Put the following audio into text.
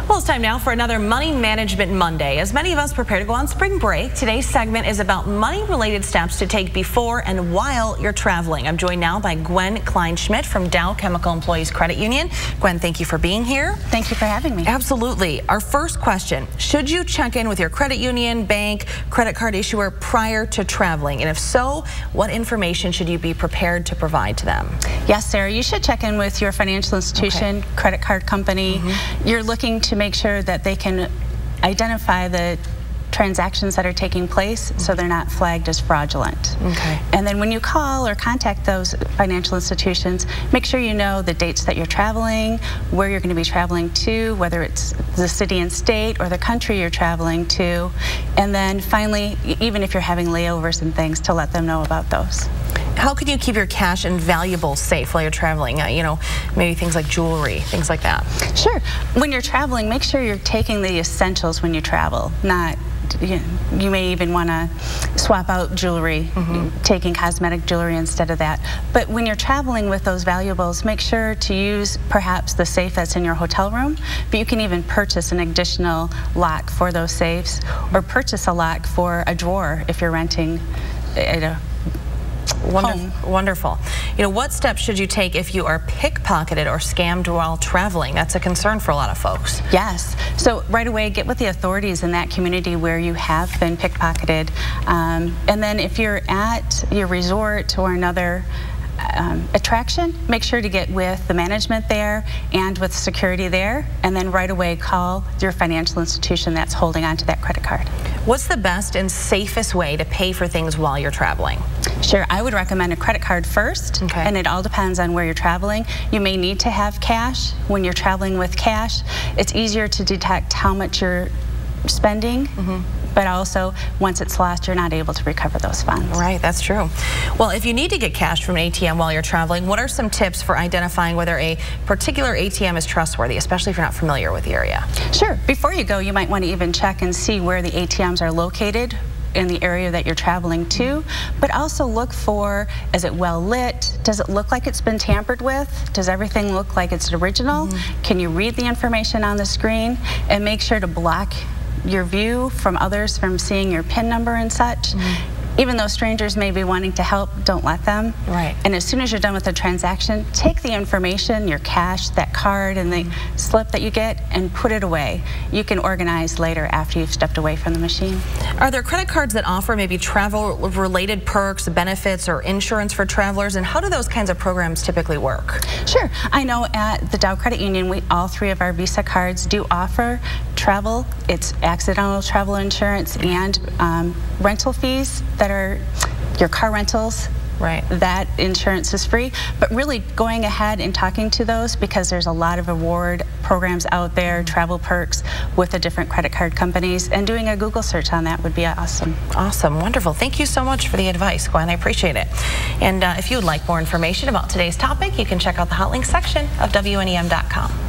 Well, it's time now for another Money Management Monday. As many of us prepare to go on spring break, today's segment is about money-related steps to take before and while you're traveling. I'm joined now by Gwen Kleinschmidt from Dow Chemical Employees Credit Union. Gwen, thank you for being here. Thank you for having me. Absolutely. Our first question, should you check in with your credit union, bank, credit card issuer prior to traveling? And if so, what information should you be prepared to provide to them? Yes, Sarah, you should check in with your financial institution, credit card company. You're looking to make sure that they can identify the transactions that are taking place so they're not flagged as fraudulent. And then when you call or contact those financial institutions, make sure you know the dates that you're traveling, where you're going to be traveling to, whether it's the city and state or the country you're traveling to, and then finally, even if you're having layovers and things, to let them know about those. How can you keep your cash and valuables safe while you're traveling? You know, maybe things like jewelry, things like that. Sure. When you're traveling, make sure you're taking the essentials when you travel, not you may even want to swap out jewelry, taking cosmetic jewelry instead of that. But when you're traveling with those valuables, make sure to use perhaps the safe that's in your hotel room, but you can even purchase an additional lock for those safes, or purchase a lock for a drawer if you're renting at a home. Wonderful. You know, what steps should you take if you are pickpocketed or scammed while traveling? That's a concern for a lot of folks. Yes. So right away, get with the authorities in that community where you have been pickpocketed. And then if you're at your resort or another attraction, make sure to get with the management there and with security there, and then right away call your financial institution that's holding on to that credit card. What's the best and safest way to pay for things while you're traveling? Sure, I would recommend a credit card first, and it all depends on where you're traveling. You may need to have cash. When you're traveling with cash, it's easier to detect how much you're spending, but also once it's lost, you're not able to recover those funds. Right, that's true. Well, if you need to get cash from an ATM while you're traveling, what are some tips for identifying whether a particular ATM is trustworthy, especially if you're not familiar with the area? Sure. Before you go, you might want to even check and see where the ATMs are located in the area that you're traveling to, but also look for, is it well lit? Does it look like it's been tampered with? Does everything look like it's original? Can you read the information on the screen? And make sure to block your view from others from seeing your PIN number and such. Even though strangers may be wanting to help, don't let them. And as soon as you're done with the transaction, take the information, your cash, that card, and the slip that you get, and put it away. You can organize later after you've stepped away from the machine. Are there credit cards that offer maybe travel-related perks, benefits, or insurance for travelers, and how do those kinds of programs typically work? Sure. I know at the Dow Credit Union, all three of our Visa cards do offer travel. It's accidental travel insurance and rental fees that are your car rentals. That insurance is free, but really going ahead and talking to those, because there's a lot of reward programs out there, travel perks with the different credit card companies, and doing a Google search on that would be awesome. Awesome, wonderful. Thank you so much for the advice, Gwen. I appreciate it. And if you would like more information about today's topic, you can check out the hot links section of WNEM.com.